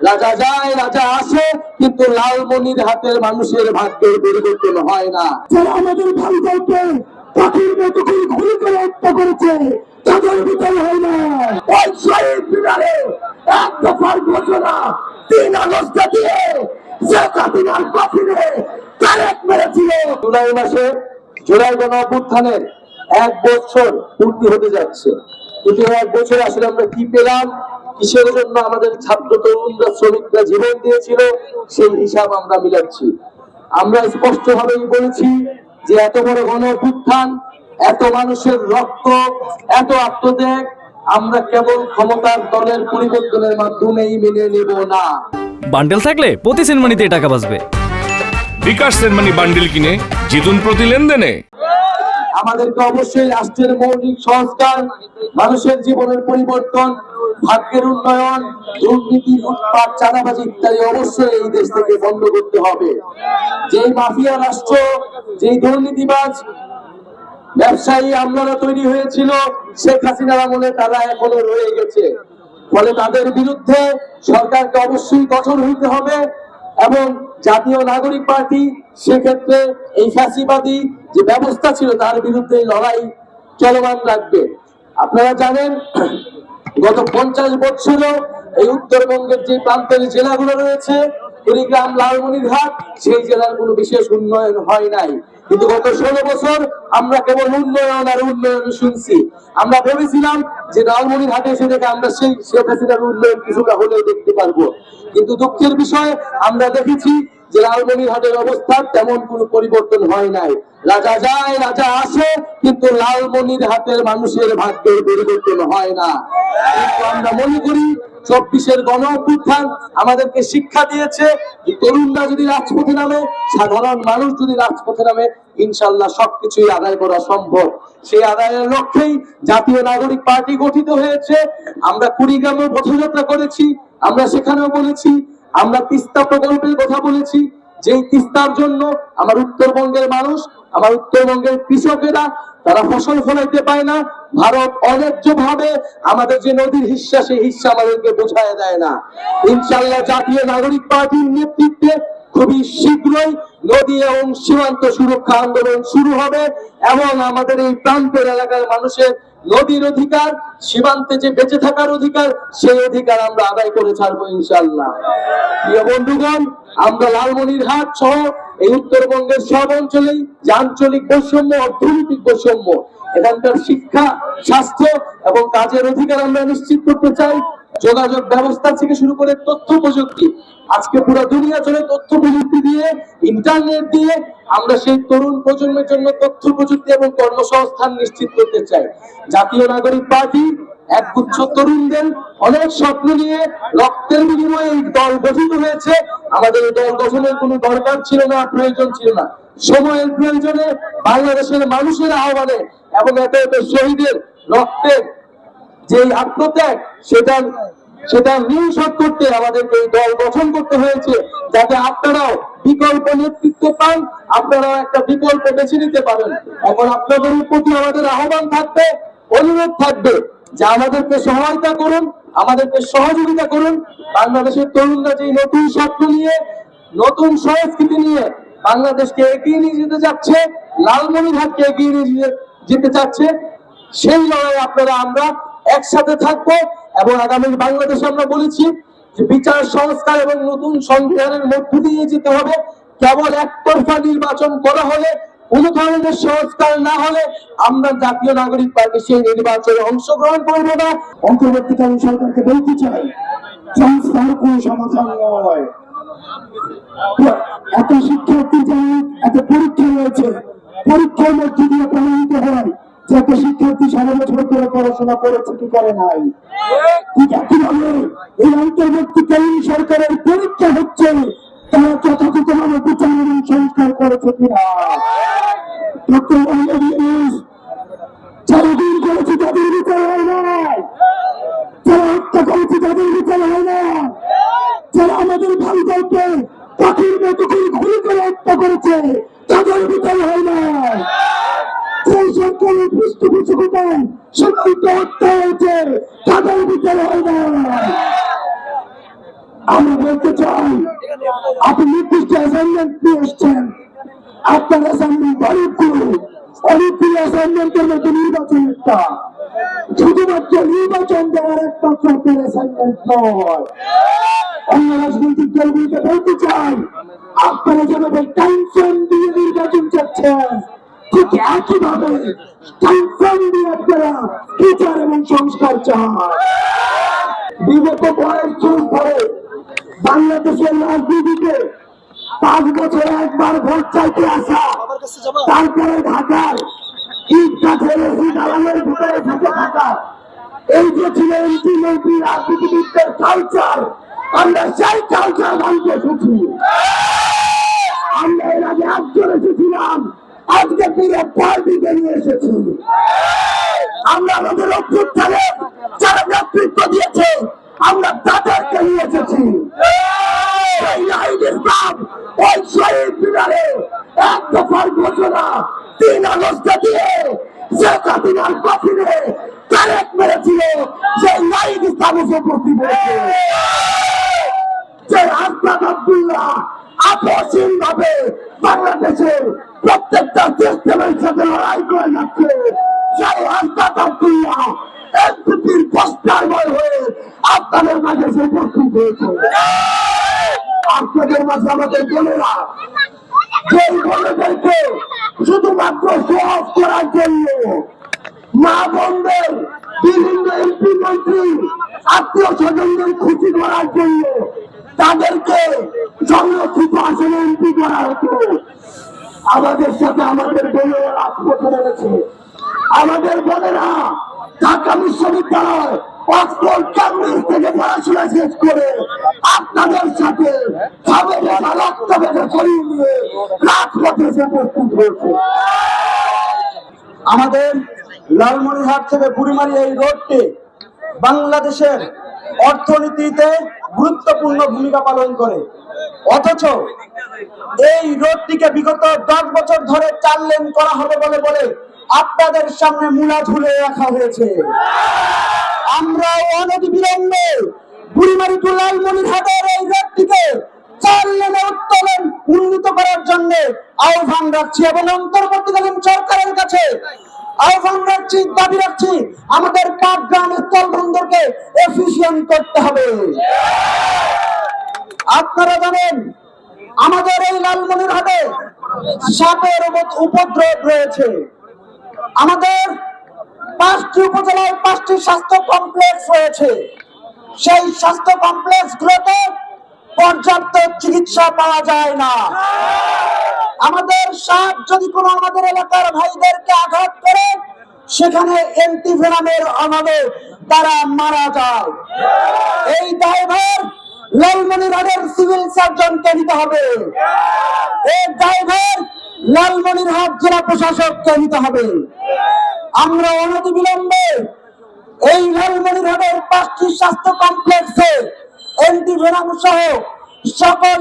রাজা যায় রাজা আসে, কিন্তু লালমনিরহাটের মানুষের ভাগ্যের পরিবর্তন হয় না। যারা আমাদের ভাইদেরকে পাখির মতো করে গুলি করে হত্যা করেছে তাদের বিচার হয় না। ওই শহীদ মিনারে এক দফার ঘোষণা 3 আগস্ট দিয়ে শেখ হাসিনার কাফিরে তারেক মেরেছিল। জুলাই মাসে জুলাই গণ অভ্যুত্থানের 1 বছর পূর্তি হতে যাচ্ছে। কিন্তু 1 বছর আসলে আমরা কি পেলাম, কিসের জন্য আমাদের ছাত্র তরুণরা শ্রমিকরা জীবন দিয়েছিল, সেই হিসাব আমরা মিলাচ্ছি। আমরা স্পষ্টভাবেই বলেছি যে এত বড় গণ অভ্যুত্থান, এত মানুষের রক্ত, এত আত্মত্যাগ আমরা কেবল ক্ষমতার দলের পরিবর্তনের মাধ্যমেই মেনে নেব না। বান্ডেল থাকলে প্রতি সেনমানিতে টাকা বাঁচবে। বিকাশ সেনমানি বান্ডেল কিনে জিতুন প্রতি লেনদেনে। আমাদেরকে অবশ্যই রাষ্ট্রের মৌলিক সংস্কার, মানুষের জীবনের পরিবর্তন, ভাগ্যের উন্নয়ন, দুর্নীতি, লুটপাট, চাঁদাবাজি ইত্যাদি অবশ্যই এই দেশ থেকে বন্ধ করতে হবে। যেই মাফিয়া রাষ্ট্র, যেই দুর্নীতিবাজ ব্যবসায়ী আমলারা তৈরি হয়েছিল শেখ হাসিনার আমলে, তারা এখনো রয়ে গেছে। ফলে তাদের বিরুদ্ধে সরকারকে অবশ্যই কঠোর হইতে হবে এবং জাতীয় নাগরিক পার্টি সেক্ষেত্রে এই ফ্যাসিবাদী যে ব্যবস্থা ছিল তার বিরুদ্ধে লড়াই চলমান রাখবে। আপনারা জানেন গত 50 বছরও এই উত্তরবঙ্গের যে প্রান্তের জেলাগুলো রয়েছে, কুড়িগ্রাম, লালমনিরহাট, সেই জেলার কোনো বিশেষ উন্নয়ন হয় নাই। কিন্তু গত 16 বছর আমরা কেবল উন্নয়ন আর উন্নয়ন শুনছি। আমরা ভেবেছিলাম যে লালমনিরহাটে এসে থেকে আমরা সেই শেখ হাসিনার উন্নয়ন কিছুটা হলেও দেখতে পারবো, কিন্তু দুঃখের বিষয় আমরা দেখেছি যে লালমনিরহাটের অবস্থা তেমন কোনো পরিবর্তন হয় নাই। রাজা যায় রাজা আসে, কিন্তু লালমনিরহাটের মানুষের ভাগ্যের পরিবর্তন হয় না। কিন্তু আমরা মনে করি 24-এর গণ অভ্যুত্থান আমাদেরকে শিক্ষা দিয়েছে, তরুণরা যদি রাজপথে নামে, সাধারণ মানুষ যদি রাজপথে নামে, ইনশাল্লাহ সবকিছুই আদায় করা সম্ভব। সেই আদায়ের লক্ষ্যেই জাতীয় নাগরিক পার্টি গঠিত হয়েছে। আমরা কুড়িগ্রামে পথযাত্রা করেছি, আমরা সেখানেও বলেছি, আমরা তিস্তা প্রকল্পের কথা বলেছি, যেই তিস্তার জন্য আমার উত্তরবঙ্গের মানুষ, আমার উত্তরবঙ্গের কৃষকেরা তারা ফসল ফলাইতে পায় না। ভারত অন্যায্য ভাবে আমাদের যে নদীর হিস্সা, সেই হিস্সা আমাদেরকে বোঝায় দেয় না। ইনশাআল্লাহ জাতীয় নাগরিক পার্টির নেতৃত্বে খুবই শীঘ্রই নদী এবং সীমান্ত সুরক্ষা আন্দোলন শুরু হবে এবং আমাদের এই প্রান্তের এলাকার মানুষের নদীর অধিকার, সীমান্তে যে বেঁচে থাকার অধিকার, সেই অধিকার আমরা আদায় করে ছাড়বো ইনশাআল্লাহ। প্রিয় বন্ধুগণ, আমরা লালমনিরহাট সহ এই উত্তরবঙ্গের সব অঞ্চলেই যে আঞ্চলিক বৈষম্য, অর্থনৈতিক বৈষম্য, এখানকার শিক্ষা, স্বাস্থ্য এবং কাজের অধিকার আমরা নিশ্চিত করতে চাই। যোগাযোগ ব্যবস্থা থেকে শুরু করে তথ্য প্রযুক্তি, আজকে পুরো দুনিয়া জুড়ে তথ্য প্রযুক্তি দিয়ে, ইন্টারনেট দিয়ে আমরা সেই তরুণ প্রজন্মের জন্য তথ্য প্রযুক্তি এবং কর্মসংস্থান নিশ্চিত করতে চাই। জাতীয় নাগরিক পার্টি একগুচ্ছ তরুণদের অনেক স্বপ্ন নিয়ে রক্তের বিনিময়ে এই দল গঠিত হয়েছে। আমাদের এই দল গঠনের কোনো দরকার ছিল না, প্রয়োজন ছিল না। সময়ের প্রয়োজনে, বাংলাদেশের মানুষের আহ্বানে এবং এত এত শহীদের রক্তের যে আত্মত্যাগ, সেটা নিঃশোধ করতে আমাদেরকে এই দল গঠন করতে হয়েছে, যাতে আপনারাও বিকল্প নেতৃত্ব পান, আপনারাও একটা বিকল্প বেছে নিতে পারেন। এখন আপনাদের প্রতি আমাদের আহ্বান থাকবে, অনুরোধ থাকবে যে আমাদেরকে সহায়তা করুন, আমাদেরকে সহযোগিতা করুন। বাংলাদেশের তরুণরা যে নতুন স্বপ্ন নিয়ে, নতুন সংস্কৃতি নিয়ে বাংলাদেশকে এগিয়ে নিয়ে যেতে যাচ্ছে, লালমনিরহাটকে এগিয়ে নিয়ে যেতে চাচ্ছে, সেই লড়াই আপনারা আমরা একসাথে থাকবো। এবং আগামী বাংলাদেশে আমরা বলেছি যে বিচার সংস্কার এবং নতুন সংবিধানের মধ্য দিয়ে যেতে হবে। কেবল একতরফা নির্বাচন করা হলে, কোন ধরনের সংস্কার না হলে আমরা জাতীয় নাগরিক পার্টি সেই নির্বাচনে অংশগ্রহণ করবো না। অন্তর্বর্তীকালীন সরকারকে বলতে চাই, সংস্কার কোন সমাধান নয়। এত শিক্ষার্থী যারা এত পরীক্ষা রয়েছে, পরীক্ষার মধ্যে দিয়ে প্রমাণিত হয় যে এত শিক্ষার্থী 7 বছর ধরে পড়াশোনা করেছে কি করে নাই। ঠিক একইভাবে এই অন্তর্বর্তীকালীন সরকারের পরীক্ষা হচ্ছে তারা যথাযথভাবে বিচার এবং সংস্কার করেছে কিনা। ডক্টর মোহাম্মদ ইউনূস যারা গুম করেছে তাদের বিচার হয় না, যারা হত্যা করেছে তাদের বিচার হয় না, যারা আমাদের ভাইদেরকে পাখির মতো করে গুলি করে হত্যা করেছে তাদের বিচার হয় না, সেই সরকারের পৃষ্ঠপোষকতায় সীমান্ত হত্যা হয়েছে তাদের বিচার হয় না। আমি বলতে চাই, আপনি নির্দিষ্ট অ্যাসাইনমেন্ট নিয়ে এসছেন। আপনার অ্যাসাইনমেন্ট অনেকগুলো অ্যাসাইনমেন্টের মধ্যে নির্বাচন একটা, শুধুমাত্র নির্বাচন দেওয়ার একমাত্র আপনার অ্যাসাইনমেন্ট নয়। অন্য রাজনৈতিক দলগুলিকে বলতে চাই, আপনারা যেভাবে টাইম ফ্রেম দিয়ে নির্বাচন চাচ্ছেন, ঠিক একইভাবে টাইম ফ্রেম দিয়ে আপনারা বিচার এবং সংস্কার চান। বিগত কয়েক যুগ ধরে বাংলাদেশের রাজনীতিতে 5 বছরে একবার ভোট চাইতে আসা, তারপরে ঢাকার ইট কাঠের এসি দালানের ভিতরে ঢুকে থাকা, এই যে ছিল এমপি মন্ত্রী রাজনীতিবিদদের কালচার, আমরা সেই কালচার ভাঙতে এসেছি। আমরা এর আগে একজন এসেছিলাম, আজকে পুরো পার্টিকে নিয়ে এসেছি। আমরা আমাদের অভ্যুত্থানে যারা নেতৃত্ব দিয়েছে, আমরা তাদেরকে নিয়ে এসেছি। ওই শহীদ মিনারে এক দফার ঘোষণা 3 আগস্ট দিয়ে শেখ হাসিনার কফিনে তারেক মেরেছিল, সেই নাহিদ ইসলাম উপস্থিত হয়েছে। যে আজহার আব্দুল্লাহ আপসহীন ভাবে বাংলাদেশের প্রত্যেকটা সিস্টেমের সাথে লড়াই করে যাচ্ছে, সেই আজহার আব্দুল্লাহ এনসিপির পোস্টারময় হয়ে আপনাদের মাঝে এসে উপস্থিত হয়েছে। আপনাদের মাঝে আমাদের বোনেরা, যে বোনেদেরকে শুধুমাত্র শো অফ করার জন্য মা বোনদের বিভিন্ন এমপি মন্ত্রী আত্মীয় স্বজনদের খুশি করার জন্য তাদেরকে সংরক্ষিত আসনে এমপি করা হতো, আমাদের সাথে আমাদের বোনেরা রাজপথে নেমেছে। আমাদের বোনেরা ঢাকা বিশ্ববিদ্যালয় অক্সফোর্ড ক্যাম্পাস থেকে পড়াশোনা শেষ করে আপনাদের সাথে রক্ত বেঁধে করিয়ে নিয়ে রাজপথে এসে উপস্থিত হয়েছে। আমাদের লালমনিরহাট থেকে বুড়িমারি এই রোডটি বাংলাদেশের অর্থনীতিতে গুরুত্বপূর্ণ ভূমিকা পালন করে, অথচ এই রোডটিকে বিগত 10 বছর ধরে 4 লেন করা হবে বলে বলে আপনাদের সামনে মূলা ঝুলে রাখা হয়েছে। আমরা অনতিবিলম্বে বুড়িমারি টু লালমনিরহাটের এই রোডটিকে 4 লেনে উত্তোলন উন্নীত করার জন্য আহ্বান রাখছি এবং অন্তর্বর্তীকালীন সরকারের কাছে আহ্বান রাখছি, দাবি রাখছি, আমাদের পাটগ্রাম স্থল বন্দরকে এফিশিয়েন্ট করতে হবে। আপনারা জানেন আমাদের এই লালমনিরহাটে সাপের উপদ্রব রয়েছে। আমাদের 5টি উপজেলায় 5টি স্বাস্থ্য কমপ্লেক্স রয়েছে। সেই স্বাস্থ্য কমপ্লেক্স গুলোতে পর্যাপ্ত চিকিৎসা পাওয়া যায় না। আমাদের সাপ যদি কোনো আমাদের এলাকার ভাইদেরকে আঘাত করে, সেখানে অ্যান্টিভেনামের অভাবে তারা মারা যায়। এই দায়ভার লালমনিরহাটের সিভিল সার্জনকে নিতে হবে। এই দায়ভার লালমনিরহাট জেলা প্রশাসককে নিতে হবে। আমরা অনতিবিলম্বে এই লালমনিরহাটের 5টি স্বাস্থ্য কমপ্লেক্সে অ্যান্টিভেনাম সহ সকল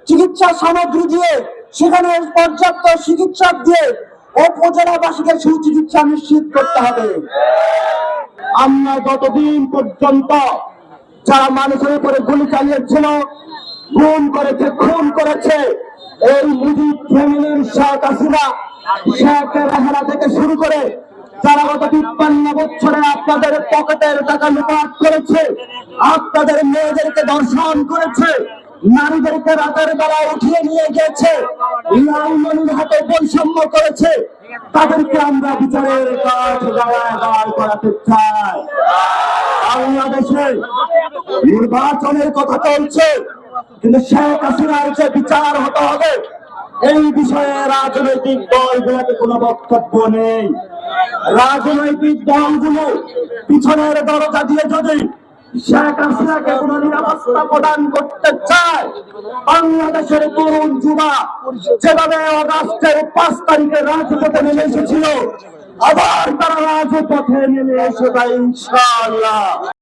চিকিৎসা সামগ্রী দিয়ে, সেখানে পর্যাপ্ত চিকিৎসক দিয়ে উপজেলাবাসীকে সুচিকিৎসা নিশ্চিত করতে হবে। আমরা যতদিন পর্যন্ত যারা মানুষের উপরে গুলি চালিয়েছিল, গুম করেছে, খুন করেছে, এই মুজিব ফ্যামিলির শেখ হাসিনা, শেখ রেহানা থেকে শুরু করে যারা গত 53 বছরে আপনাদের পকেটের টাকা লুটপাট করেছে, আপনাদের মেয়েদেরকে ধর্ষণ করেছে, নারীদেরকে রাতের বেলা উঠিয়ে নিয়ে গেছে, লালমনিরহাটে বৈষম্য করেছে, তাদেরকে আমরা বিচারের কাজ দাঁড় করাতে চাই। বাংলাদেশে নির্বাচনের কথা চলছে, কিন্তু শেখ হাসিনার যে বিচার হতে হবে এই বিষয়ে রাজনৈতিক দলগুলোতে কোনো বক্তব্য নেই। রাজনৈতিক দলগুলো পিছনের দরজা দিয়ে যদি শেখ হাসিনাকে কোনো নিরাপত্তা প্রদান করতে চায়, বাংলাদেশের তরুণ যুবা যেভাবে আগস্টের 5 তারিখে রাজপথে নেমে এসেছিল, আবার তারা রাজপথে নেমে এসে ইনশাআল্লাহ।